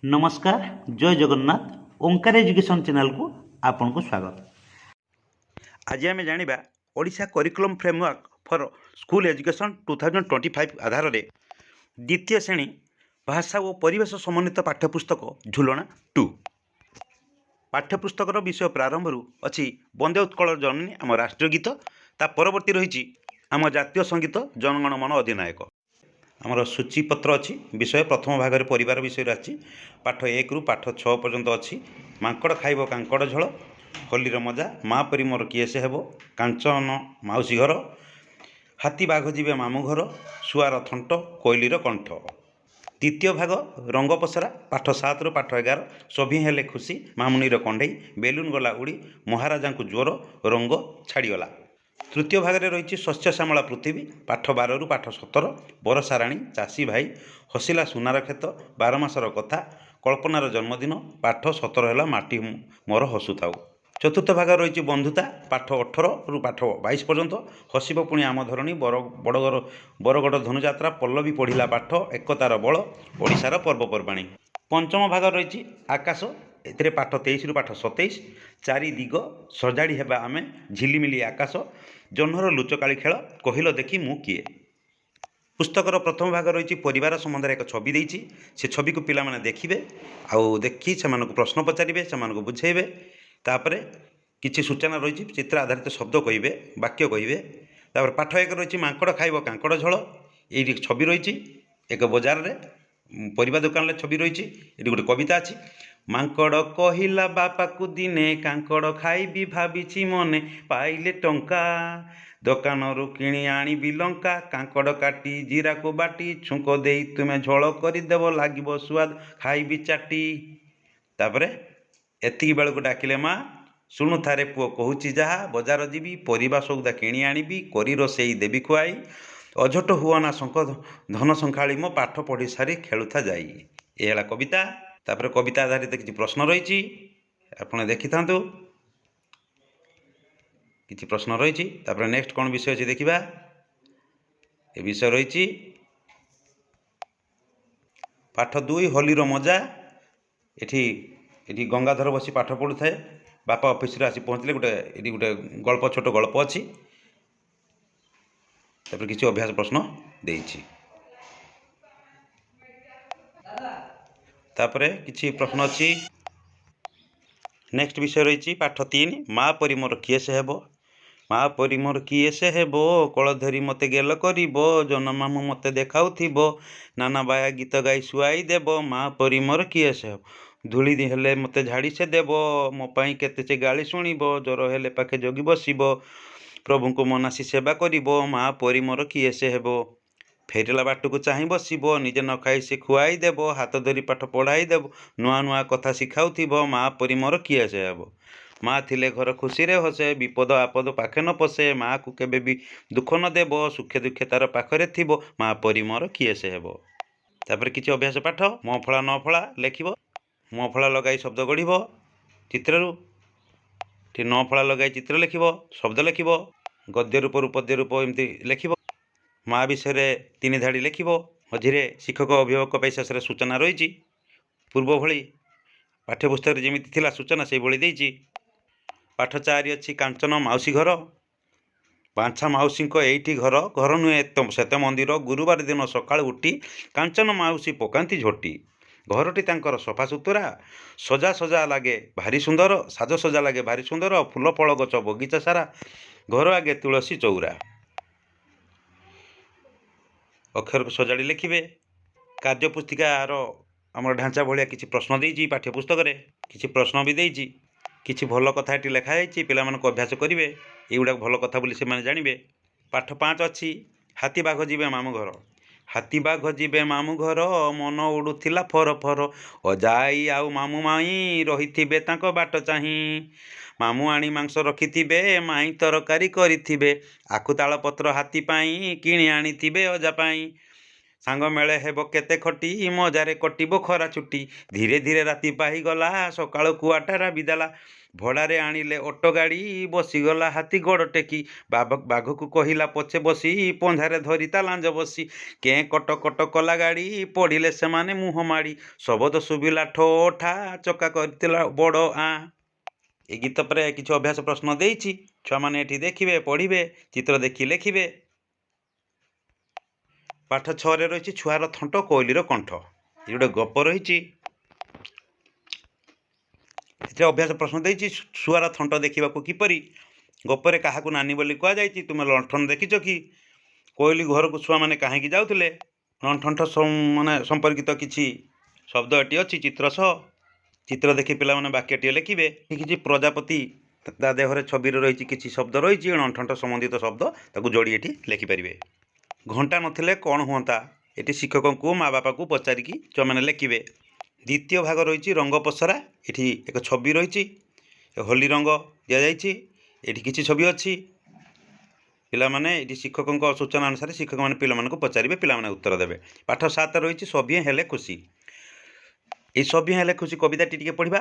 नमस्कार जय जगन्नाथ ओंकार education channel को आपन को स्वागत। आज आम जाना Odisha curriculum framework for school education 2025 आधार में द्वितीय श्रेणी भाषा और परिवेश समन्वित पाठ्यपुस्तक झुलना 2 पाठ्यपुस्तकर विषय प्रारंभ अच्छी वंदे उत्कल जननी आम राष्ट्रीय गीत ता परवर्ती रही आम जातीय संगीत जनगण मन अधिनायक आमर सूचीपत्र अच्छी विषय प्रथम भाग में परिवार विषय आसी पाठ 1 रु पाठ 6 पर्यंत अच्छी मांकड़ खाइब कांकड़ झोल होलीर मजा माँ परी मोर किए से हेब कांचन माउसी घर हाथी बाघ जीवे मामू घर सुआर थंट कोइलीर कंठ द्वितीय भाग रंगपसरा पाठ 7 रु पाठ 11 सभी हेले खुशी मामुनीर कंढई बेलून गला उड़ी महाराजा को ज्वर रंग छाड़गला तृतीय भाग में रही शस्य श्यामला पृथ्वी पाठ 12 रु पाठ 17 बरसाराणी चाषी भाई हसिला सुनार क्षेत 12 मासर कथा कल्पनार जन्मदिन पाठ 17 है माटी मोर हसुथाऊ चतुर्थ भाग रही बंधुता पाठ 18 रु पाठ 22 पर्यंत हसिब पुणी आम धरणी बरगड़ धनुजात्रा पल्लवी पढ़िला पाठ एकतार बल ओडिशार पर्वपर्वाणी पंचम भाग रही आकाश ए पाठ 23 रु पाठ 27 चारि दिग सजाड़ी हेबा आमे झिलिमिली आकाश जह्नर लुचकाली खेल कहिल देखी मु किए पुस्तकर प्रथम भाग रही परिवार संबंध एक छवि देती से छवि को पिला माने देखिबे आउ देखी से प्रश्न पचारे से बुझेबे तापर किसी सूचना रही चित्र आधारित शब्द कहे वाक्य कहे तापर पाठ 1 रही मांकड़ खाइब कांकड़ झोल ये छवि रही एक बजार रे परिवा दुकान छवि रही ये गोटे कविता अच्छी मांकड़ कहिला बापा को दिने कांकड़ खाइबी भाभी मने पाइले टंका दोकान रु किणी आनिबी लंका कांकड़ काटी जीरा को बाटी छुंक दे तुम्हें झोल करदेव लगे स्वाद खाइबी चाटी तापर एति बेलू डाकिले माँ शुणु थारे पुओ कहूची जहा बजार जीवी परिबा सौदा किणी आनिबी करी रोसेई देवी खुआई अझट हुआना शंख धन संखाड़ी मो पाठ पढ़ी सारी खेलुथा जाई ये कविता तापर कविता आधारित किसी प्रश्न रही आपने देखि था किसी प्रश्न रही तापर नेक्स्ट कौन विषय अच्छी देखा ए विषय रही पाठ 2 होलीर मजा एठी गंगाधर बसी पाठ पढ़ु थाए बापा ऑफिस रे आसी पहुँचले गोटे गोटे गल्प छोट गल्प अच्छी तापर किसी अभ्यास प्रश्न देइछि तापर किसी प्रश्न अच्छी नेक्स्ट विषय रही पाठ 3 माँ परी मोर किए से हेब माँ परी मोर किए से हेब कल धरी मते गेल करिब जनमामू मते देखाउथिब नाना बाया गीत गाई शुआई देब माँ परी मोर किए से हेब धूली हेले मते झाड़ी से देब मो पाई केते से गाली शुणिब ज्वर हेले पाखे जगी बसिब प्रभु को मनासी सेवा करिब माँ परी मोर किए से हेब फेरला बाट को चाह बसब निजे न खाई से खुआई देब हाथ धरी पाठ पढ़ाई देब नुआ नुआ कथा शिखाउथिब माँ परी मोर किए से हेब माँ थिले घर खुशी रे हसे विपद आपद पाखे न पसे माँ को केबे भी दुख न देब सुखे दुखे तार पाखरे थिब माँ परी मोर किए से हेब तापर किछि अभ्यास पाठ म फला न फला लेखिब म फला लगाई शब्द गढ़ चित्रु न फला लगाई चित्र लेखिब शब्द लेखिब गद्य रूप पद्य रूप एमती लेखिब माँ विषय 3 धाड़ी लेखिब मझिरे शिक्षक अभिभावक पाई शेष सूचना रही पूर्व भली पाठ्यपुस्तक जमी थिला सूचना से भली देइछि पाठ 4 अच्छी कांचन माउसी घर बांछा माउसी एठी घर घर नुहे श्वेत मंदिर गुरुवार दिन सकाळ उठी कांचन माउसी पकांती झोटी घरटी तांकर सफा सुतुरा सजा सजा लगे भारी सुंदर साज सजा लगे भारी सुंदर फूल फल गच बगीचा सारा घर आगे तुलसी चौरा अक्षर को सजाड़ी लिखिए कार्यपुस्तिकार आम ढांचा भाया किसी प्रश्न देती पाठ्यपुस्तक किसी प्रश्न भी देती किसी भल कथा ये लिखाई पिला अभ्यास करेंगे युवा भल कथा बोली से जानवे पाठ 5 अच्छी हाथी बाघ जीवे मामू घर हाथी बाघ जीवे मामू घर मन उड़ूला फर फर अजाई आउ मामू माई रही बाट चाही मामू आनी मांस रखिथिबे माई तरकारी करिथिबे आखु ताल पत्र हाथी पाई किणी आनिथिबे अजा पाई ସାଙ୍ଗ ମେଳେ ହେବ କେତେ ଖଟି ମଜାରେ କଟିବ ଖରା ଛୁଟି ଧୀରେ ଧୀରେ ରାତି ପାହିଗଲା ସକାଳୁ କୁଆଟାରା ବିଦାଲା ଭଡ଼ାରେ ଆଣିଲେ ଅଟୋ ଗାଡ଼ି ବସିଗଲା ହାତୀ ଗୋଡ଼ ଟେକି ବାଘକୁ କହିଲା ପଛେ ବସି ପଞ୍ଝାରେ ଧରି ତା ଲାଞ୍ଜ ବସି କେଁ କଟ କଟ କଲା ଗାଡ଼ି ପଡ଼ିଲେ ସେମାନେ ମୁହଁ ମାଡ଼ି ଶବଦ ଶୁଭିଲା ଠୋ ଠା ଚକା କରିଥିଲା ବଡ଼ ଆଁ। ଏ ଗୀତ ପରେ କିଛି ଅଭ୍ୟାସ ପ୍ରଶ୍ନ ଦେଇଛି, ଛୁଆମାନେ ଏଠି ଦେଖିବେ, ପଢ଼ିବେ, ଚିତ୍ର ଦେଖି ଲେଖିବେ। ପାଠ 6ରେ ରହିଛି ଛୁଆର ଥଣ୍ଟ କୋଇଲିର କଣ୍ଠ। ଏ ଗୋଟେ ଗପ ରହିଛି, ଏଥିରେ ଅଭ୍ୟାସ ପ୍ରଶ୍ନ ଦେଇଛି ଶୁଆର ଥଣ୍ଟ ଦେଖିବାକୁ କିପରି, ଗପରେ କାହାକୁ ନାନୀ ବୋଲି କୁହାଯାଇଛି, ତୁମେ ଲଣ୍ଠନ ଦେଖିଛ କି, କୋଇଲି ଘରକୁ ଛୁଆମାନେ କାହିଁକି ଯାଉଥିଲେ, ଲଣ୍ଠନ ମାନେ ସମ୍ପର୍କିତ କିଛି ଶବ୍ଦ ଏଠି ଅଛି ଚିତ୍ର ସହ। ଚିତ୍ର ଦେଖି ପିଲାମାନେ ବାକ୍ୟଟିଏ ଲେଖିବେ। କିଛି ପ୍ରଜାପତି ତା ଦେହରେ ଛବିରେ ରହିଛି କିଛି ଶବ୍ଦ ରହିଛି, ଲଣ୍ଠନ ସମ୍ବନ୍ଧିତ ଶବ୍ଦ ତାକୁ ଯୋଡ଼ି ଏଠି ଲେଖିପାରିବେ। ଘଣ୍ଟା ନଥିଲେ କ'ଣ ହୁଅନ୍ତା, ଏଠି ଶିକ୍ଷକଙ୍କୁ ମା ବାପାକୁ ପଚାରିକି ଛୁଆମାନେ ଲେଖିବେ। ଦ୍ୱିତୀୟ ଭାଗ ରହିଛି ରଙ୍ଗ ପସରା, ଏଠି ଏକ ଛବି ରହିଛି, ହୋଲି ରଙ୍ଗ ଦିଆଯାଇଛି, ଏଠି କିଛି ଛବି ଅଛି। ପିଲାମାନେ ଏଠି ଶିକ୍ଷକଙ୍କ ସୂଚନା ଅନୁସାରେ ଶିକ୍ଷକମାନେ ପିଲାମାନଙ୍କୁ ପଚାରିବେ, ପିଲାମାନେ ଉତ୍ତର ଦେବେ। ପାଠ 7 ରହିଛି ସଭିଏଁ ହେଲେ ଖୁସି। এই ସଭିଏଁ ହେଲେ ଖୁସି କବିତାଟି ଟିକେ ପଢ଼ିବା।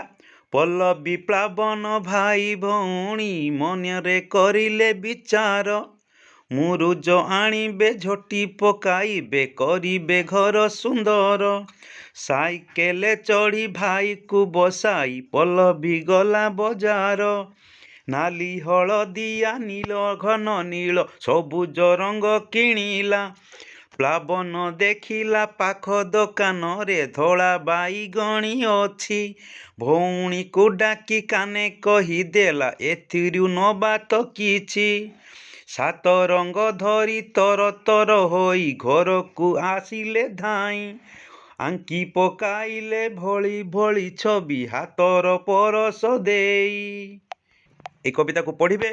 ପଲ୍ଲବୀ ପ୍ଲାବନ ଭାଇ ଭଉଣୀ ମନରେ କରିଲେ ବିଚାର, ମୁରୁଜ ଆଣିବେ ଝୋଟି ପକାଇବେ କରିବେ ଘର ସୁନ୍ଦର, ସାଇକେଲ ଚଢ଼ି ଭାଇକୁ ବସାଇ ପଲ୍ଲବୀ ଗଲା ବଜାର, ନାଲି ହଳଦିଆ ନୀଳ ଘନ ନୀଳ ସବୁଜ ରଙ୍ଗ କିଣିଲା, ପ୍ଲାବନ ଦେଖିଲା ପାଖ ଦୋକାନରେ ଧଳା ବାଇଗଣି ଅଛି, ଭଉଣୀକୁ ଡାକି କାନେ କହିଦେଲା ଏଥିରୁ ନବା ତ କିଛି, 7 ରଙ୍ଗ ଧରି ତର ତର ହୋଇ ଘରକୁ ଆସିଲେ ଧାଇଁ, ଆଙ୍କି ପକାଇଲେ ଭଳି ଭଳି ଛବି ହାତର ପରଶ ଦେଇ। এই କବିତାକୁ ପଢ଼ିବେ,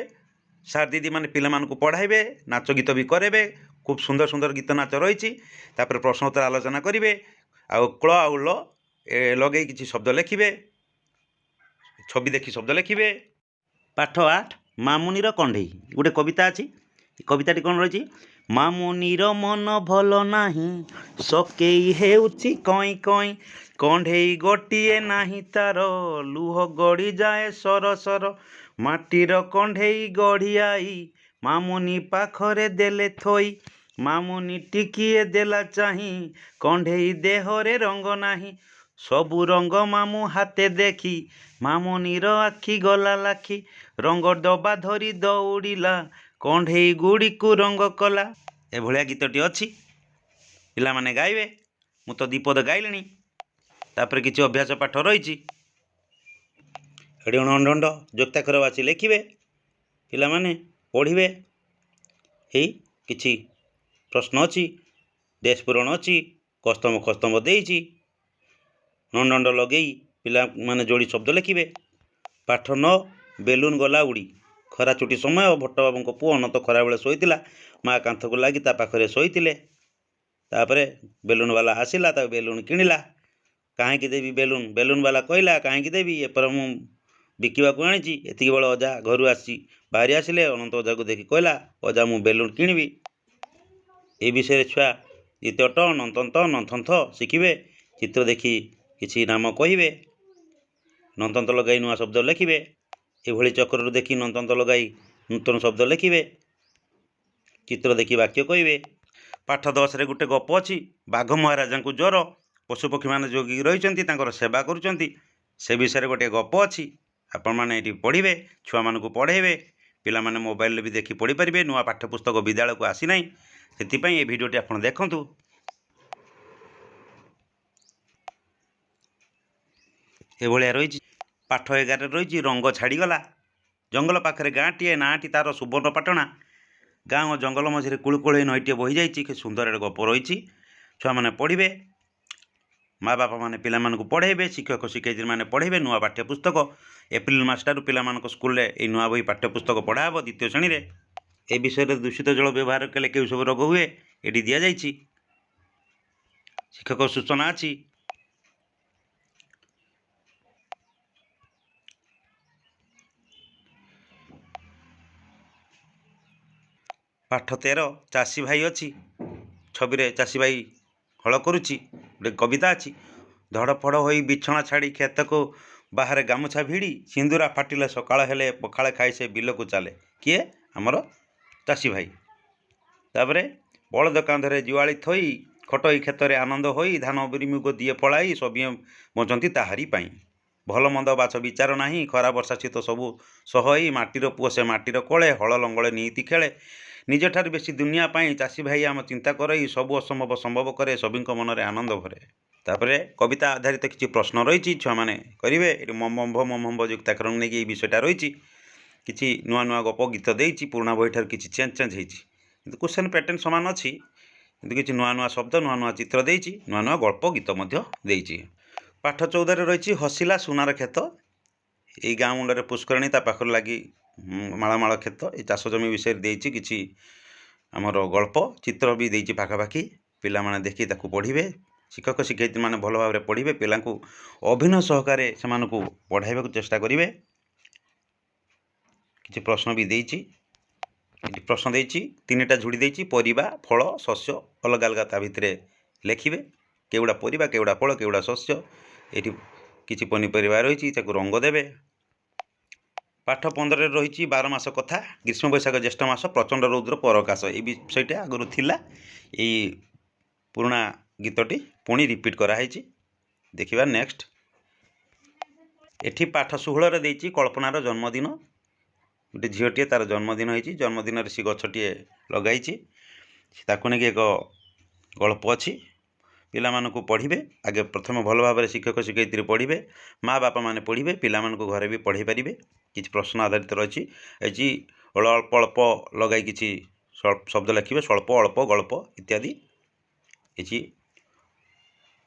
ସାର୍ ଦିଦି ମାନେ ପିଲାମାନଙ୍କୁ ପଢ଼ାଇବେ, ନାଚ ଗୀତ ବି କରାଇବେ। খুব সুন্দর সুন্দর গীত নাচ রয়েছে। তারপরে প্রশ্ন উত্তর আলোচনা করবে। ଆଉ କ୍ଳ ଆଉ ଲ ଲଗେଇ କିଛି ଶବ୍ଦ ଲେଖିବେ, ଛବି ଦେଖି ଶବ୍ଦ ଲେଖିବେ। ପାଠ 8 ମାମୁନିର କଣ୍ଢେଇ, ଗୋଟେ କବିତା ଅଛି। କବିତାଟି କ'ଣ ରହିଛି? ମାମୁନିର ମନ ଭଲ ନାହିଁ, ସକେଇ ହେଉଛି କଇଁ କଇଁ, କଣ୍ଢେଇ ଗୋଟିଏ ନାହିଁ ତାର, ଲୁହ ଗଡ଼ିଯାଏ ସର ସର, ମାଟିର କଣ୍ଢେଇ ଗଢ଼ିଆଇ ମାମୁନି ପାଖରେ ଦେଲେ ଥୋଇ, ମାମୁନି ଟିକିଏ ଦେଲା ଚାହିଁ, କଣ୍ଢେଇ ଦେହରେ ରଙ୍ଗ ନାହିଁ, ସବୁ ରଙ୍ଗ ମାମୁଁ ହାତେ ଦେଖି, ମାମୁନିର ଆଖି ଗଲା ଲାଖି, ରଙ୍ଗ ଡବା ଧରି ଦୌଡ଼ିଲା, କଣ୍ଢେଇ ଗୁଡ଼ିକୁ ରଙ୍ଗ କଲା। ଏଭଳିଆ ଗୀତଟି ଅଛି, ପିଲାମାନେ ଗାଇବେ। ମୁଁ ତ ଦ୍ୱିପଦ ଗାଇଲିଣି। ତାପରେ କିଛି ଅଭ୍ୟାସ ପାଠ ରହିଛି। ଏଠି ଢଣ୍ଡ ଯୁକ୍ତାକ୍ଷର ବାଛି ଲେଖିବେ, ପିଲାମାନେ ପଢ଼ିବେ। ହେଇ କିଛି ପ୍ରଶ୍ନ ଅଛି, ଦେଶ ପୂରଣ ଅଛି, କସ୍ତମ ଖସ୍ତମ୍ଭ ଦେଇଛି, ନଣ୍ଡ ଲଗେଇ ପିଲାମାନେ ଯୋଡ଼ି ଶବ୍ଦ ଲେଖିବେ। ପାଠ 9 ବେଲୁନ ଗଲା ଉଡ଼ି, ଖରା ଛୁଟି ସମୟ ଭଟ୍ଟବାବୁଙ୍କ ପୁଅ ଅନନ୍ତ ଖରାବେଳେ ଶୋଇଥିଲା, ମା କାନ୍ଥକୁ ଲାଗି ତା ପାଖରେ ଶୋଇଥିଲେ। ତାପରେ ବେଲୁନ ବାଲା ଆସିଲା, ତାକୁ ବେଲୁନ କିଣିଲା। କାହିଁକି ଦେବି ବେଲୁନ, ବେଲୁନ ବାଲା କହିଲା କାହିଁକି ଦେବି, ଏପର ମୁଁ ବିକିବାକୁ ଆଣିଛି। ଏତିକି ବେଳେ ଅଜା ଘରୁ ଆସି ବାହାରି ଆସିଲେ, ଅନନ୍ତ ଅଜାକୁ ଦେଖି କହିଲା, ଅଜା ମୁଁ ବେଲୁନ କିଣିବି। এই ବିଷୟରେ ଛୁଆ ଦ୍ୱିତୀୟ ଟ ନନ୍ତନ୍ତ ନଥନ୍ଥ ଶିଖିବେ। ଚିତ୍ର ଦେଖି କିଛି ନାମ କହିବେ, ନନ୍ତନ୍ତ ଲଗାଇ ନୂଆ ଶବ୍ଦ ଲେଖିବେ। ଏଭଳି ଚକ୍ରରୁ ଦେଖି ନନ୍ତନ୍ତ ଲଗାଇ ନୂତନ ଶବ୍ଦ ଲେଖିବେ। ଚିତ୍ର ଦେଖି ବାକ୍ୟ କହିବେ। ପାଠ 10ରେ ଗୋଟେ ଗପ ଅଛି। ବାଘ ମହାରାଜାଙ୍କୁ ଜ୍ୱର, ପଶୁପକ୍ଷୀମାନେ ଜଗିକି ରହିଛନ୍ତି, ତାଙ୍କର ସେବା କରୁଛନ୍ତି। ସେ ବିଷୟରେ ଗୋଟିଏ ଗପ ଅଛି। ଆପଣମାନେ ଏଠି ପଢ଼ିବେ, ଛୁଆମାନଙ୍କୁ ପଢ଼େଇବେ। ପିଲାମାନେ ମୋବାଇଲରେ ବି ଦେଖି ପଢ଼ିପାରିବେ। ନୂଆ ପାଠ୍ୟପୁସ୍ତକ ବିଦ୍ୟାଳୟକୁ ଆସିନାହିଁ, ସେଥିପାଇଁ ଏ ଭିଡ଼ିଓଟି ଆପଣ ଦେଖନ୍ତୁ। ଏଭଳିଆ ରହିଛି। ପାଠ 11ରେ ରହିଛି ରଙ୍ଗ ଛାଡ଼ିଗଲା। ଜଙ୍ଗଲ ପାଖରେ ଗାଁଟିଏ, ନାଁଟି ତା'ର ସୁବର୍ଣ୍ଣପାଟଣା। ଗାଁ ଓ ଜଙ୍ଗଲ ମଝିରେ କୁଳୁକୁଳେଇ ନଈଟିଏ ବହିଯାଇଛି। କି ସୁନ୍ଦର ଗୋଟେ ଗପ ରହିଛି, ଛୁଆମାନେ ପଢ଼ିବେ। ମା ବାପାମାନେ ପିଲାମାନଙ୍କୁ ପଢ଼େଇବେ, ଶିକ୍ଷକ ଶିକ୍ଷୟିତ୍ରୀମାନେ ପଢ଼େଇବେ। ନୂଆ ପାଠ୍ୟପୁସ୍ତକ ଏପ୍ରିଲ ମାସଠାରୁ ପିଲାମାନଙ୍କ ସ୍କୁଲରେ ଏହି ନୂଆ ବହି ପାଠ୍ୟପୁସ୍ତକ ପଢ଼ା ହେବ ଦ୍ୱିତୀୟ ଶ୍ରେଣୀରେ। ଏ ବିଷୟରେ ଦୂଷିତ ଜଳ ବ୍ୟବହାର କଲେ କେଉଁ ସବୁ ରୋଗ ହୁଏ ଏଠି ଦିଆଯାଇଛି। ଶିକ୍ଷକ ସୂଚନା ଅଛି। ପାଠ 13 ଚାଷୀ ଭାଇ ଅଛି। ଛବିରେ ଚାଷୀ ଭାଇ ହଳ କରୁଛି। ଗୋଟେ କବିତା ଅଛି, ଧଡ଼ଫଡ଼ ହୋଇ ବିଛଣା ଛାଡ଼ି କ୍ଷେତକୁ ବାହାରେ ଗାମୁଛା ଭିଡ଼ି, ସିନ୍ଦୁରା ଫାଟିଲେ ସକାଳ ହେଲେ ପଖାଳ ଖାଇ ସେ ବିଲକୁ ଚାଲେ। କିଏ? ଆମର ଚାଷୀ ଭାଇ। ତାପରେ ବଳଦ କାନ୍ଧରେ ଜୁଆଳି ଥୋଇ ଖଟୋଇ କ୍ଷେତରେ ଆନନ୍ଦ ହୋଇ ଧାନ ବିରିମୁଗ ଦିଏ ଫଳାଇ ସଭିଏ ବଞ୍ଚନ୍ତି ତାହାରି ପାଇଁ। ଭଲ ମନ୍ଦ ବାଛ ବିଚାର ନାହିଁ, ଖରା ବର୍ଷା ଶୀତ ସବୁ ସହଇ ମାଟିର ପୁଅ ସେ ମାଟିର କୋଳେ, ହଳ ଲଙ୍ଗଳେ ନିଇତି ଖେଳେ। ନିଜଠାରୁ ବେଶୀ ଦୁନିଆ ପାଇଁ ଚାଷୀ ଭାଇ ଆମ ଚିନ୍ତା କରଇ, ସବୁ ଅସମ୍ଭବ ସମ୍ଭବ କରେ, ସଭିଙ୍କ ମନରେ ଆନନ୍ଦ ଭରେ। ତାପରେ କବିତା ଆଧାରିତ କିଛି ପ୍ରଶ୍ନ ରହିଛି, ଛୁଆମାନେ କରିବେ। ଏଠି ମମ୍ଭ ଯୁକ୍ତାକ୍ଷରଙ୍କୁ ନେଇକି ଏଇ ବିଷୟଟା ରହିଛି। କିଛି ନୂଆ ନୂଆ ଗପ ଗୀତ ଦେଇଛି, ପୁରୁଣା ବହିଠାରୁ କିଛି ଚେଞ୍ଜ ହେଇଛି, କିନ୍ତୁ କ୍ୱେଶ୍ଚନ୍ ପ୍ୟାଟର୍ନ ସମାନ ଅଛି। କିନ୍ତୁ କିଛି ନୂଆ ନୂଆ ଶବ୍ଦ, ନୂଆ ନୂଆ ଚିତ୍ର ଦେଇଛି, ନୂଆ ନୂଆ ଗଳ୍ପ ଗୀତ ମଧ୍ୟ ଦେଇଛି। ପାଠ 14ରେ ରହିଛି ହସିଲା ସୁନାର କ୍ଷେତ। ଏଇ ଗାଁ ମୁଣ୍ଡରେ ପୁଷ୍କରଣୀ, ତା ପାଖରେ ଲାଗି ମାଳ କ୍ଷେତ। ଏଇ ଚାଷ ଜମି ବିଷୟରେ ଦେଇଛି କିଛି ଆମର ଗଳ୍ପ ଚିତ୍ର ବି ଦେଇଛି ପାଖାପାଖି। ପିଲାମାନେ ଦେଖି ତାକୁ ପଢ଼ିବେ। ଶିକ୍ଷକ ଶିକ୍ଷୟିତ୍ରୀମାନେ ଭଲ ଭାବରେ ପଢ଼ିବେ। ପିଲାଙ୍କୁ ଅଭିନୟ ସହକାରେ ସେମାନଙ୍କୁ ପଢ଼ାଇବାକୁ ଚେଷ୍ଟା କରିବେ। କିଛି ପ୍ରଶ୍ନ ବି ଦେଇଛି। ଏଠି ପ୍ରଶ୍ନ ଦେଇଛି 3ଟା ଝୁଡ଼ି ଦେଇଛି, ପରିବା, ଫଳ, ଶସ୍ୟ ଅଲଗା ଅଲଗା ତା ଭିତରେ ଲେଖିବେ। କେଉଁଟା ପରିବା, କେଉଁଟା ଫଳ, କେଉଁଟା ଶସ୍ୟ। ଏଠି କିଛି ପନିପରିବା ରହିଛି, ତାକୁ ରଙ୍ଗ ଦେବେ। ପାଠ 15ରେ ରହିଛି 12 ମାସ କଥା। ଗ୍ରୀଷ୍ମ ବୈଶାଖ ଜ୍ୟେଷ୍ଠ ମାସ, ପ୍ରଚଣ୍ଡ ରୌଦ୍ର ପରକାଶ। ଏଇ ବିଷୟଟା ଆଗରୁ ଥିଲା। ଏଇ ପୁରୁଣା ଗୀତଟି ପୁଣି ରିପିଟ୍ କରାହେଇଛି। ଦେଖିବା ନେକ୍ସଟ। ଏଠି ପାଠ 16ରେ ଦେଇଛି କଳ୍ପନାର ଜନ୍ମଦିନ। ଗୋଟେ ଝିଅଟିଏ, ତାର ଜନ୍ମଦିନ ହେଇଛି। ଜନ୍ମଦିନରେ ସେ ଗଛଟିଏ ଲଗାଇଛି। ତାକୁ ନେଇକି ଏକ ଗଳ୍ପ ଅଛି। ପିଲାମାନଙ୍କୁ ପଢ଼ିବେ। ଆଗେ ପ୍ରଥମେ ଭଲ ଭାବରେ ଶିକ୍ଷକ ଶିକ୍ଷୟିତ୍ରୀ ପଢ଼ିବେ, ମା ବାପା ମାନେ ପଢ଼ିବେ, ପିଲାମାନଙ୍କୁ ଘରେ ବି ପଢ଼ାଇ ପାରିବେ। କିଛି ପ୍ରଶ୍ନ ଆଧାରିତ ରହିଛି। ଏଠି ଅଳ୍ପ ଅଳ୍ପ ଲଗାଇ କିଛି ଶବ୍ଦ ଲେଖିବେ, ସ୍ୱଳ୍ପ ଅଳ୍ପ ଗଳ୍ପ ଇତ୍ୟାଦି। କିଛି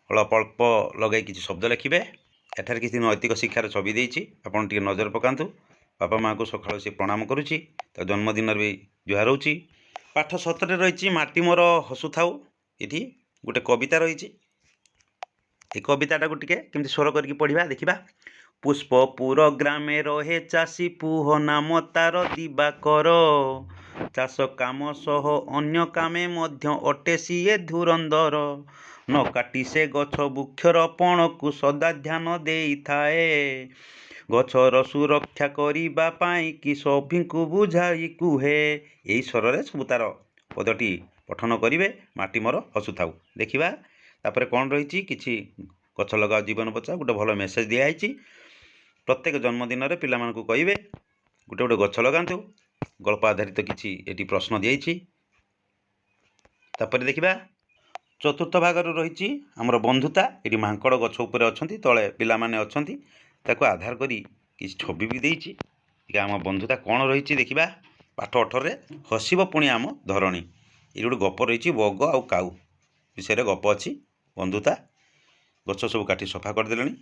ଅଳ୍ପ ଅଳ୍ପ ଲଗାଇ କିଛି ଶବ୍ଦ ଲେଖିବେ। ଏଠାରେ କିଛି ନୈତିକ ଶିକ୍ଷାର ଛବି ଦେଇଛି, ଆପଣ ଟିକେ ନଜର ପକାନ୍ତୁ। ବାପା ମାଆଙ୍କୁ ସକାଳୁ ସେ ପ୍ରଣାମ କରୁଛି, ତା ଜନ୍ମଦିନରେ ବି ଜୁହାର ହେଉଛି। ପାଠ 17ରେ ରହିଛି ମାଟି ମୋର ହସୁଥାଉ। ଏଠି ଗୋଟେ କବିତା ରହିଛି। ଏ କବିତାଟାକୁ ଟିକେ କେମିତି ସ୍ୱର କରିକି ପଢ଼ିବା ଦେଖିବା। ପୁଷ୍ପପୁର ଗ୍ରାମେ ରହେ ଚାଷୀ ପୁଅ ନାମ ତାର ଦିବାକର। ଚାଷ କାମ ସହ ଅନ୍ୟ କାମେ ମଧ୍ୟ ଅଟେ ସିଏ ଧୁରନ୍ଧର। ନ କାଟି ସେ ଗଛ ବୃକ୍ଷରୋପଣକୁ ସଦା ଧ୍ୟାନ ଦେଇଥାଏ। ଗଛର ସୁରକ୍ଷା କରିବା ପାଇଁ କି ସଭିଙ୍କୁ ବୁଝାଇ କୁହେ। ଏଇ ସ୍ୱରରେ ସବୁ ତାର ପଦଟି ପଠନ କରିବେ। ମାଟି ମୋର ହସୁଥାଉ। ଦେଖିବା ତାପରେ କ'ଣ ରହିଛି। କିଛି ଗଛ ଲଗାଅ ଜୀବନ ବଚାଅ, ଗୋଟେ ଭଲ ମେସେଜ ଦିଆହେଇଛି। ପ୍ରତ୍ୟେକ ଜନ୍ମଦିନରେ ପିଲାମାନଙ୍କୁ କହିବେ ଗୋଟେ ଗୋଟେ ଗଛ ଲଗାନ୍ତୁ। ଗଳ୍ପ ଆଧାରିତ କିଛି ଏଠି ପ୍ରଶ୍ନ ଦିଆଯାଇଛି। ତାପରେ ଦେଖିବା 4ର୍ଥ ଭାଗରେ ରହିଛି ଆମର ବନ୍ଧୁତା। ଏଠି ମାଙ୍କଡ଼ ଗଛ ଉପରେ ଅଛନ୍ତି, ତଳେ ପିଲାମାନେ ଅଛନ୍ତି। ତାକୁ ଆଧାର କରି କିଛି ଛବି ବି ଦେଇଛି। ଆମ ବନ୍ଧୁତା କ'ଣ ରହିଛି ଦେଖିବା। ପାଠ 18ରେ ହସିବ ପୁଣି ଆମ ଧରଣୀ। ଏଠି ଗୋଟେ ଗପ ରହିଛି, ବଗ ଆଉ କାଉ ବିଷୟରେ ଗପ ଅଛି। ବନ୍ଧୁତା। ଗଛ ସବୁ କାଟି ସଫା କରିଦେଲେଣି।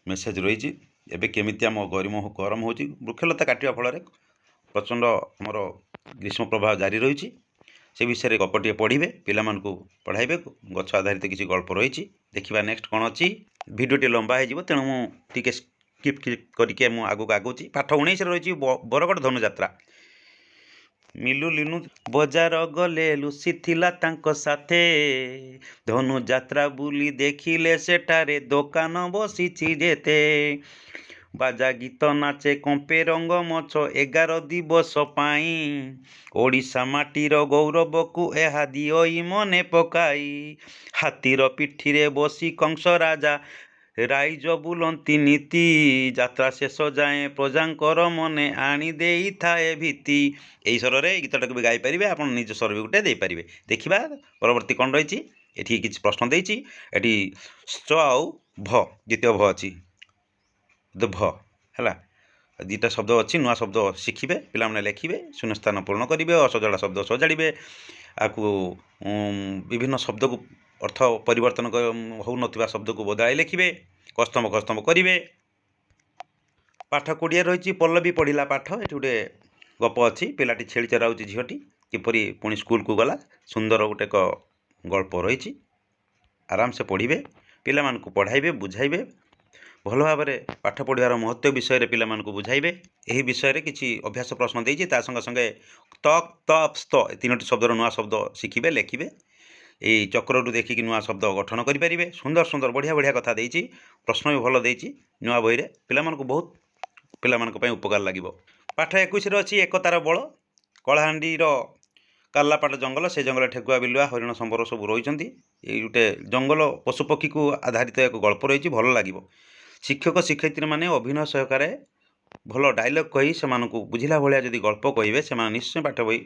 ମେସେଜ ରହିଛି, ଏବେ କେମିତି ଆମ ଗରମ ହେଉଛି। ବୃକ୍ଷଲତା କାଟିବା ଫଳରେ ପ୍ରଚଣ୍ଡ ଆମର ଗ୍ରୀଷ୍ମ ପ୍ରବାହ ଜାରି ରହିଛି। ସେ ବିଷୟରେ ଗପଟିଏ ପଢ଼ିବେ, ପିଲାମାନଙ୍କୁ ପଢ଼ାଇବେ। ଗଛ ଆଧାରିତ କିଛି ଗଳ୍ପ ରହିଛି। ଦେଖିବା ନେକ୍ସଟ କ'ଣ ଅଛି। ଭିଡ଼ିଓଟି ଲମ୍ବା ହେଇଯିବ, ତେଣୁ ମୁଁ ଟିକେ ସ୍କିପ୍ କରିକି ମୁଁ ଆଗକୁ ଆଗଉଛି। ପାଠ 19ରେ ରହିଛି ବରଗଡ଼ ଧନୁଯାତ୍ରା। ମିଲୁ ଲିନୁ ବଜାର ଗଲେ, ଲୁସି ଥିଲା ତାଙ୍କ ସାଥେ। ଧନୁଯାତ୍ରା ବୁଲି ଦେଖିଲେ, ସେଠାରେ ଦୋକାନ ବସିଛି ଯେତେ। ବାଜା ଗୀତ ନାଚେ କମ୍ପେ ରଙ୍ଗମଞ୍ଚ 11 ଦିବସ ପାଇଁ। ଓଡ଼ିଶା ମାଟିର ଗୌରବକୁ ଏହା ଦିଅଇ ମନେ ପକାଇ। ହାତୀର ପିଠିରେ ବସି କଂସ ରାଜା ରାଇଜ ବୁଲନ୍ତି ନୀତି। ଯାତ୍ରା ଶେଷ ଯାଏଁ ପ୍ରଜାଙ୍କର ମନେ ଆଣି ଦେଇଥାଏ ଭୀତି। ଏହି ସ୍ୱରରେ এই ଗୀତଟାକୁ ବି ଗାଇପାରିବେ। ଆପଣ ନିଜ ସ୍ୱର ବି ଗୋଟେ ଦେଇପାରିବେ। ଦେଖିବା ପରବର୍ତ୍ତୀ କ'ଣ ରହିଛି। ଏଠି କିଛି ପ୍ରଶ୍ନ ଦେଇଛି। ଏଠି ସ ଆଉ ଭ, ଦ୍ୱିତୀୟ ଭ ଅଛି, ଭ ହେଲା। 2ଟା ଶବ୍ଦ ଅଛି, ନୂଆ ଶବ୍ଦ ଶିଖିବେ। ପିଲାମାନେ ଲେଖିବେ, ଶୂନ୍ୟସ୍ଥାନ ପୂରଣ କରିବେ, ଅସଜଡ଼ା ଶବ୍ଦ ସଜାଡ଼ିବେ। ଆକୁ ବିଭିନ୍ନ ଶବ୍ଦକୁ ଅର୍ଥ ପରିବର୍ତ୍ତନ ହେଉନଥିବା ଶବ୍ଦକୁ ବଦଳାଇ ଲେଖିବେ। କସ୍ତମ କସ୍ତମ କରିବେ। ପାଠ 20 ରହିଛି ପଲ୍ଲବୀ ପଢ଼ିଲା ପାଠ। ଏଠି ଗୋଟେ ଗପ ଅଛି। ପିଲାଟି ଛେଳି ଚରାଉଛି, ଝିଅଟି କିପରି ପୁଣି ସ୍କୁଲକୁ ଗଲା। ସୁନ୍ଦର ଗୋଟେ ଏକ ଗଳ୍ପ ରହିଛି। ଆରାମସେ ପଢ଼ିବେ, ପିଲାମାନଙ୍କୁ ପଢ଼ାଇବେ, ବୁଝାଇବେ। ଭଲ ଭାବରେ ପାଠ ପଢ଼ିବାର ମହତ୍ତ୍ୱ ବିଷୟରେ ପିଲାମାନଙ୍କୁ ବୁଝାଇବେ। ଏହି ବିଷୟରେ କିଛି ଅଭ୍ୟାସ ପ୍ରଶ୍ନ ଦେଇଛି। ତା ସଙ୍ଗେ ସଙ୍ଗେ ତକ୍ ତପ୍ ସ୍ତ, 3ଟି ଶବ୍ଦର ନୂଆ ଶବ୍ଦ ଶିଖିବେ, ଲେଖିବେ। এই ଚକ୍ରରୁ ଦେଖିକି ନୂଆ ଶବ୍ଦ ଗଠନ କରିପାରିବେ। ସୁନ୍ଦର ସୁନ୍ଦର ବଢ଼ିଆ ବଢ଼ିଆ କଥା ଦେଇଛି, ପ୍ରଶ୍ନ ବି ଭଲ ଦେଇଛି ନୂଆ ବହିରେ, ପିଲାମାନଙ୍କୁ ବହୁତ ପିଲାମାନଙ୍କ ପାଇଁ ଉପକାର ଲାଗିବ। ପାଠ 21ରେ ଅଛି ଏକତାର ବଳ। କଳାହାଣ୍ଡିର କାର୍ଲାପାଟ ଜଙ୍ଗଲ, ସେ ଜଙ୍ଗଲରେ ଠେକୁଆ, ବିଲୁଆ, ହରିଣ, ସମ୍ବର ସବୁ ରହିଛନ୍ତି। ଏଇ ଗୋଟେ ଜଙ୍ଗଲ ପଶୁପକ୍ଷୀକୁ ଆଧାରିତ ଏକ ଗଳ୍ପ ରହିଛି, ଭଲ ଲାଗିବ। ଶିକ୍ଷକ ଶିକ୍ଷୟିତ୍ରୀମାନେ ଅଭିନୟ ସହକାରେ ଭଲ ଡାଇଲଗ୍ କହି ସେମାନଙ୍କୁ ବୁଝିଲା ଭଳିଆ ଯଦି ଗଳ୍ପ କହିବେ, ସେମାନେ ନିଶ୍ଚୟ ପାଠ ବହି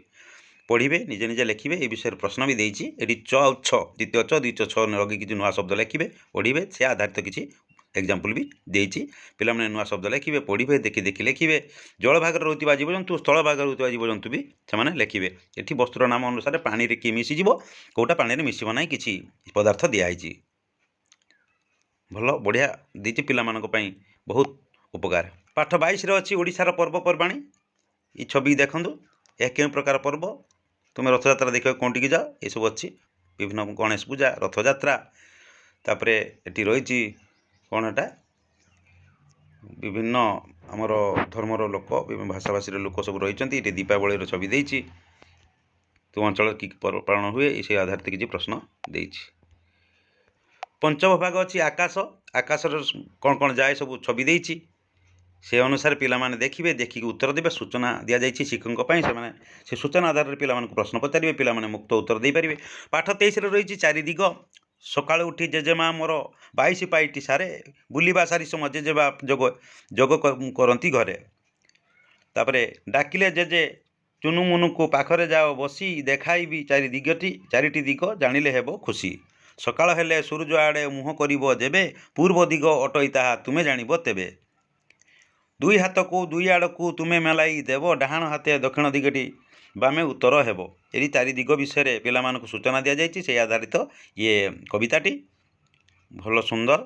ପଢ଼ିବେ, ନିଜେ ନିଜେ ଲେଖିବେ। ଏ ବିଷୟରେ ପ୍ରଶ୍ନ ବି ଦେଇଛି ଏଠି। च ଆଉ ଛ, ଦ୍ୱିତୀୟ च ଦ୍ୱିତୀୟ ଛ ଲଗେଇ କିଛି ନୂଆ ଶବ୍ଦ ଲେଖିବେ, ପଢ଼ିବେ। ସେ ଆଧାରିତ କିଛି ଏକ୍ଜାମ୍ପଲ୍ ବି ଦେଇଛି। ପିଲାମାନେ ନୂଆ ଶବ୍ଦ ଲେଖିବେ, ପଢ଼ିବେ, ଦେଖି ଦେଖି ଲେଖିବେ। ଜଳ ଭାଗରେ ରହୁଥିବା ଜୀବଜନ୍ତୁ, ସ୍ଥଳ ଭାଗରେ ରହୁଥିବା ଜୀବଜନ୍ତୁ ବି ସେମାନେ ଲେଖିବେ। ଏଠି ବସ୍ତୁର ନାମ ଅନୁସାରେ ପାଣିରେ କିଏ ମିଶିଯିବ, କେଉଁଟା ପାଣିରେ ମିଶିବ ନାହିଁ, କିଛି ପଦାର୍ଥ ଦିଆହେଇଛି। ଭଲ ବଢ଼ିଆ ଦେଇଛି, ପିଲାମାନଙ୍କ ପାଇଁ ବହୁତ ଉପକାର। ପାଠ 22ରେ ଅଛି ଓଡ଼ିଶାର ପର୍ବପର୍ବାଣୀ। ଏ ଛବି ଦେଖନ୍ତୁ, ଏହା କେଉଁ ପ୍ରକାର ପର୍ବ। ତୁମେ ରଥଯାତ୍ରା ଦେଖିବାକୁ କେଉଁଠିକି ଯାଅ, ଏସବୁ ଅଛି। ବିଭିନ୍ନ ଗଣେଶ ପୂଜା, ରଥଯାତ୍ରା, ତାପରେ ଏଠି ରହିଛି କ'ଣ ଏଟା, ବିଭିନ୍ନ ଆମର ଧର୍ମର ଲୋକ, ବିଭିନ୍ନ ଭାଷାଭାଷୀର ଲୋକ ସବୁ ରହିଛନ୍ତି। ଏଠି ଦୀପାବଳିର ଛବି ଦେଇଛି। ତୁମ ଅଞ୍ଚଳରେ କି ପର୍ବ ପାଳନ ହୁଏ, ସେ ଆଧାରିତ କିଛି ପ୍ରଶ୍ନ ଦେଇଛି। ପଞ୍ଚମ ଭାଗ ଅଛି ଆକାଶ। ଆକାଶର କ'ଣ କ'ଣ ଯାଏ ସବୁ ଛବି ଦେଇଛି। ସେ ଅନୁସାରେ ପିଲାମାନେ ଦେଖିବେ, ଦେଖିକି ଉତ୍ତର ଦେବେ। ସୂଚନା ଦିଆଯାଇଛି ଶିକ୍ଷକଙ୍କ ପାଇଁ, ସେମାନେ ସେ ସୂଚନା ଆଧାରରେ ପିଲାମାନଙ୍କୁ ପ୍ରଶ୍ନ ପଚାରିବେ, ପିଲାମାନେ ମୁକ୍ତ ଉତ୍ତର ଦେଇପାରିବେ। ପାଠ 23ରେ ରହିଛି ଚାରି ଦିଗ। ସକାଳୁ ଉଠି ଜେଜେମା ମୋର 22 ପାଇଟି ସାରେ, ବୁଲିବା ସାରି ସମ ଜେଜେବା ଯୋଗ କରନ୍ତି ଘରେ। ତାପରେ ଡାକିଲେ ଜେଜେ ଚୁନୁମୁନୁକୁ, ପାଖରେ ଯାଅ ବସି, ଦେଖାଇବି ଚାରିଟି ଦିଗ, ଜାଣିଲେ ହେବ ଖୁସି। ସକାଳ ହେଲେ ସୂରୁଜ ଆଡ଼େ ମୁହଁ କରିବ ଯେବେ, ପୂର୍ବ ଦିଗ ଅଟଇ ତାହା ତୁମେ ଜାଣିବ ତେବେ। ଦୁଇ ହାତକୁ ଦୁଇ ଆଡ଼କୁ ତୁମେ ମେଲାଇ ଦେବ, ଡାହାଣ ହାତେ ଦକ୍ଷିଣ ଦିଗଟି ବାମେ ଉତ୍ତର ହେବ। ଏହି ଚାରି ଦିଗ ବିଷୟରେ ପିଲାମାନଙ୍କୁ ସୂଚନା ଦିଆଯାଇଛି, ସେହି ଆଧାରିତ ଇଏ କବିତାଟି। ଭଲ ସୁନ୍ଦର,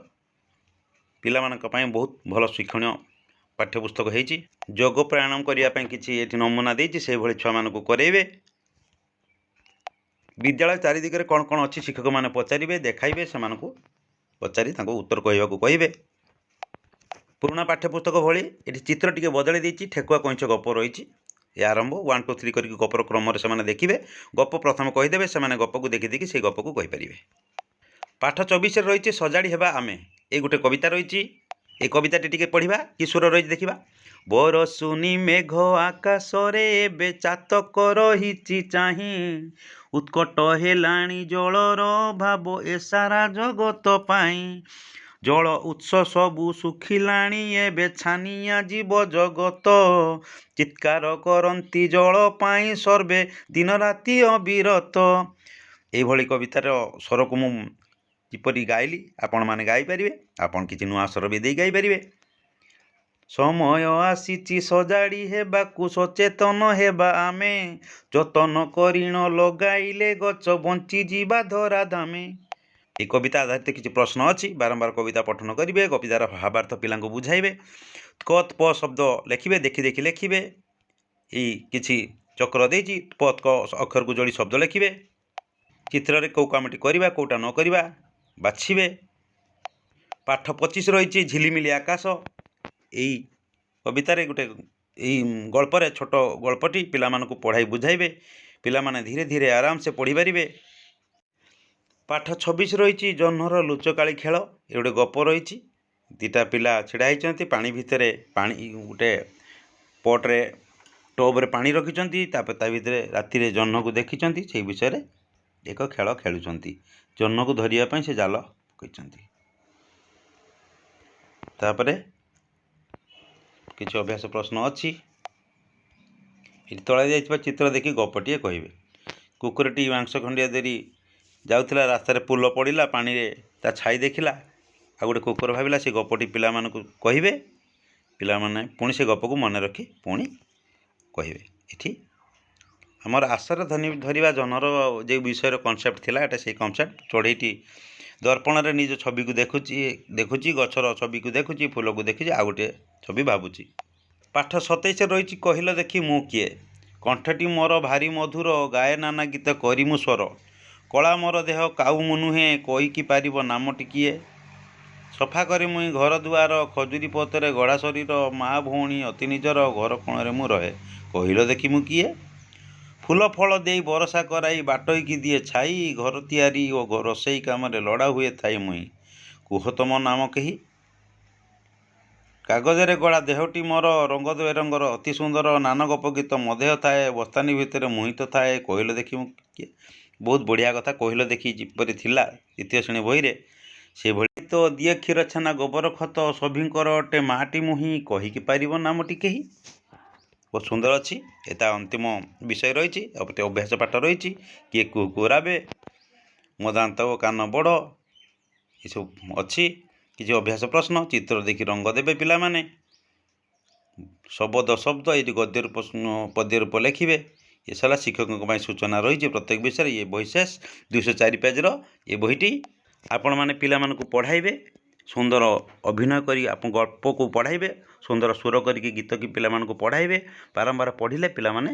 ପିଲାମାନଙ୍କ ପାଇଁ ବହୁତ ଭଲ ଶିକ୍ଷଣୀୟ ପାଠ୍ୟପୁସ୍ତକ ହେଇଛି। ଯୋଗ ପ୍ରାଣାୟାମ କରିବା ପାଇଁ କିଛି ଏଠି ନମୁନା ଦେଇଛି, ସେଇଭଳି ଛୁଆମାନଙ୍କୁ କରାଇବେ। ବିଦ୍ୟାଳୟ ଚାରି ଦିଗରେ କ'ଣ କ'ଣ ଅଛି ଶିକ୍ଷକମାନେ ପଚାରିବେ, ଦେଖାଇବେ, ସେମାନଙ୍କୁ ପଚାରି ତାଙ୍କୁ ଉତ୍ତର କହିବାକୁ କହିବେ। ପୁରୁଣା ପାଠ୍ୟପୁସ୍ତକ ଭଳି ଏଠି ଚିତ୍ର ଟିକେ ବଦଳି ଦେଇଛି। ଠେକୁଆ କଇଁଛ ଗପ ରହିଛି। ଏ ଆରମ୍ଭ 1 2 3 କରିକି ଗପର କ୍ରମରେ ସେମାନେ ଦେଖିବେ। ଗପ ପ୍ରଥମେ କହିଦେବେ, ସେମାନେ ଗପକୁ ଦେଖି ଦେଖି ସେଇ ଗପକୁ କହିପାରିବେ। ପାଠ 24ରେ ରହିଛି ସଜାଡ଼ି ହେବା ଆମେ। ଏ ଗୋଟେ କବିତା ରହିଛି। এই কবিতাটি টিকে পড়িবা। কি সুর রয়েছে দেখিবা। বরষুনি মেঘ আকাশরে এবে চাতক রহিছি চাহি, উৎকট হেলাଣି জলর ভাব এ সারা জগত পাই। জল উৎস সবু শুখিলাଣି এবে ছানিয়া জীব জগত, চিৎকার করନ୍ତି জল পাই সর্বে দিন রাতি অবিরত। এইভଳି কবিতার ସ୍ୱରକୁ ମୁଁ କିପରି ଗାଇଲି ଆପଣମାନେ ଗାଇପାରିବେ। ଆପଣ କିଛି ନୂଆ ସ୍ୱର ବି ଦେଇ ଗାଇପାରିବେ। ସମୟ ଆସିଛି ସଜାଡ଼ି ହେବାକୁ, ସଚେତନ ହେବା ଆମେ, ଯତନ କରିଣ ଲଗାଇଲେ ଗଛ ବଞ୍ଚିଯିବା ଧରାଧାମେ। এই কবিতা আধারিত কিছু প্রশ্ন ଅଛି। ବାରମ୍ବାର কবিতা ପଠନ କରିବେ, କବିତାର ଭାବାର୍ଥ ପିଲାଙ୍କୁ ବୁଝାଇବେ। କତ୍ ପ ଶବ୍ଦ ଲେଖିବେ, ଦେଖି ଦେଖି ଲେଖିବେ। ଏଇ କିଛି ଚକ୍ର ଦେଇଛି, ପତ୍ କ ଅକ୍ଷରକୁ ଯୋଡ଼ି ଶବ୍ଦ ଲେଖିବେ। ଚିତ୍ରରେ କେଉଁ କାମଟି କରିବା, କେଉଁଟା ନ କରିବା ବାଛିବେ। ପାଠ 25 ରହିଛି ଝିଲିମିଲି ଆକାଶ। ଏଇ କବିତାରେ ଗୋଟେ ଏଇ ଗଳ୍ପରେ ଛୋଟ ଗଳ୍ପଟି ପିଲାମାନଙ୍କୁ ପଢ଼ାଇ ବୁଝାଇବେ। ପିଲାମାନେ ଧୀରେ ଧୀରେ ଆରାମସେ ପଢ଼ିପାରିବେ। ପାଠ 26 ରହିଛି ଜହ୍ନର ଲୁଚକାଳି ଖେଳ। ଏ ଗୋଟେ ଗପ ରହିଛି। ଦୁଇଟା ପିଲା ଛିଡ଼ା ହେଇଛନ୍ତି, ପାଣି ଭିତରେ ପାଣି ଗୋଟେ ପଟ୍ରେ ଟବ୍ରେ ପାଣି ରଖିଛନ୍ତି, ତାପରେ ତା ଭିତରେ ରାତିରେ ଜହ୍ନକୁ ଦେଖିଛନ୍ତି, ସେଇ ବିଷୟରେ ଏକ ଖେଳ ଖେଳୁଛନ୍ତି। ଜହ୍ନକୁ ଧରିବା ପାଇଁ ସେ ଜାଲ ପକାଇଛନ୍ତି। ତାପରେ କିଛି ଅଭ୍ୟାସ ପ୍ରଶ୍ନ ଅଛି। ଏଠି ତଳେ ଯାଇଥିବା ଚିତ୍ର ଦେଖି ଗପଟିଏ କହିବେ। କୁକୁରଟି ମାଂସ ଖଣ୍ଡିଆ ଧରି ଯାଉଥିଲା, ରାସ୍ତାରେ ପୋଲ ପଡ଼ିଲା, ପାଣିରେ ତା ଛାଇ ଦେଖିଲା। ଆଉ ଗୋଟେ କୁକୁର ଭାବିଲା। ସେ ଗପଟି ପିଲାମାନଙ୍କୁ କହିବେ। ପିଲାମାନେ ପୁଣି ସେ ଗପକୁ ମନେ ରଖି ପୁଣି କହିବେ। ଏଠି ଆମର ଆଶାର ଧରିବା ଜହ୍ନର ଯେଉଁ ବିଷୟର କନସେପ୍ଟ ଥିଲା, ଏଟା ସେଇ କନସେପ୍ଟ। ଚଢ଼େଇଟି ଦର୍ପଣରେ ନିଜ ଛବିକୁ ଦେଖୁଛି, ଗଛର ଛବିକୁ ଦେଖୁଛି, ଫୁଲକୁ ଦେଖିଛି, ଆଉ ଗୋଟିଏ ଛବି ଭାବୁଛି। ପାଠ 27ରେ ରହିଛି କହିଲ ଦେଖି ମୁଁ କିଏ। କଣ୍ଠଟି ମୋର ଭାରି ମଧୁର, ଗାଏ ନାନା ଗୀତ କରି ମୁଁ ସ୍ୱର। କଳା ମୋର ଦେହ କାଉ ମୁଁ ନୁହେଁ, କହିକି ପାରିବ ନାମଟି କିଏ। ସଫା କରି ମୁଇଁ ଘର ଦୁଆର, ଖଜୁରୀ ପତରେ ଗଢ଼ା ଶରୀର, ମା ଭଉଣୀ ଅତି ନିଜର, ଘର କୋଣରେ ମୁଁ ରହେ। କହିଲ ଦେଖି ମୁଁ କିଏ। ଫୁଲ ଫଳ ଦେଇ ବରଷା କରାଇ ବାଟୋଇକି ଦିଏ ଛାଇ ଘର ତିଆରି ଓ ରୋଷେଇ କାମରେ ଲଡ଼ା ହୁଏ ଥାଇ ମୁଇଁ କୁହ ତମ ନାମ କେହି କାଗଜରେ ଗଢ଼ା ଦେହଟି ମୋର ରଙ୍ଗ ବେରଙ୍ଗର ଅତି ସୁନ୍ଦର ନାନ ଗପ ଗୀତ ମଦେହ ଥାଏ ବସ୍ତାନୀ ଭିତରେ ମୁହିତ ଥାଏ କହିଲ ଦେଖି ମୁଁ କିଏ ବହୁତ ବଢ଼ିଆ କଥା କହିଲ ଦେଖି ଯେପରି ଥିଲା ଦ୍ୱିତୀୟ ଶ୍ରେଣୀ ବହିରେ ସେଭଳି ତ ଦିଏ କ୍ଷୀର ଛେନା ଗୋବର ଖତ ସଭିଙ୍କର ଅଟେ ମାଟି ମୁହିଁ କହିକି ପାରିବ ନାମଟି କେହି ବହୁତ ସୁନ୍ଦର ଅଛି ଏଟା ଅନ୍ତିମ ବିଷୟ ରହିଛି ଗୋଟେ ଅଭ୍ୟାସ ପାଠ ରହିଛି କିଏ କୁରାବେ ମୋ ଦାନ୍ତ ଓ କାନ ବଡ଼ ଏସବୁ ଅଛି କିଛି ଅଭ୍ୟାସ ପ୍ରଶ୍ନ ଚିତ୍ର ଦେଖି ରଙ୍ଗ ଦେବେ ପିଲାମାନେ ଶବଦ ଶବ୍ଦ ଏଇଠି ଗଦ୍ୟ ପଦ୍ୟ ରୂପ ଲେଖିବେ ଏସବୁ ହେଲା ଶିକ୍ଷକଙ୍କ ପାଇଁ ସୂଚନା ରହିଛି ପ୍ରତ୍ୟେକ ବିଷୟରେ ଏ ବହି ଶେଷ 204 ପେଜ୍ର ଏ ବହିଟି ଆପଣମାନେ ପିଲାମାନଙ୍କୁ ପଢ଼ାଇବେ ସୁନ୍ଦର ଅଭିନୟ କରି ଆପଣ ଗଳ୍ପକୁ ପଢ଼ାଇବେ ସୁନ୍ଦର ସ୍ୱର କରିକି ଗୀତ କି ପିଲାମାନଙ୍କୁ ପଢ଼ାଇବେ ବାରମ୍ବାର ପଢ଼ିଲେ ପିଲାମାନେ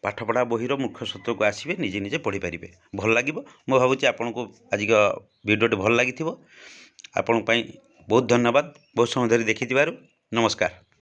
ପାଠପଢ଼ା ବହିର ମୁଖ୍ୟ ସତ୍ୟକୁ ଆସିବେ ନିଜେ ନିଜେ ପଢ଼ିପାରିବେ ଭଲ ଲାଗିବ ମୁଁ ଭାବୁଛି ଆପଣଙ୍କୁ ଆଜିକା ଭିଡ଼ିଓଟି ଭଲ ଲାଗିଥିବ ଆପଣଙ୍କ ପାଇଁ ବହୁତ ଧନ୍ୟବାଦ ବହୁତ ସମୟ ଧରି ଦେଖିଥିବାରୁ ନମସ୍କାର।